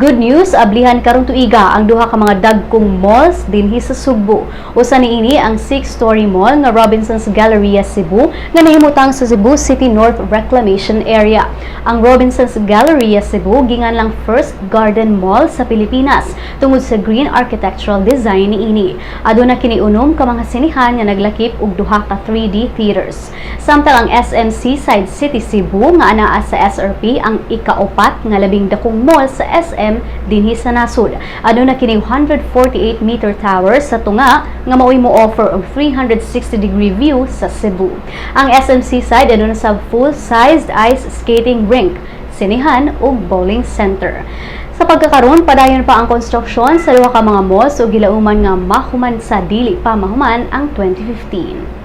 Good news, ablihan karong tuiga ang duha ka mga dagkong malls dinhi sa Sugbo. Usa niini ang 6-story mall nga Robinson's Galleria Cebu nga nahimutang sa Cebu City North Reclamation Area. Ang Robinson's Galleria Cebu gingan lang first garden mall sa Pilipinas tungod sa green architectural design niini. Aduna kini unom ka mga sinihan nga naglakip og duha ka 3D theaters. Samtang ang SM Seaside City Cebu nga anaa sa SRP ang ika-upat nga labing dakong mall sa SM dinhi sa nasud. Aduna kini 148-meter tower sa tunga nga mao'y mo offer og 360-degree view sa Cebu. Ang SM Seaside aduna sa full-sized ice skating rink, sinihan ug bowling center. Sa pagkakaroon, padayon pa ang konstruksyon sa duha ka mga malls ug gilauman nga mahuman sa dili pa mahuman ang 2015.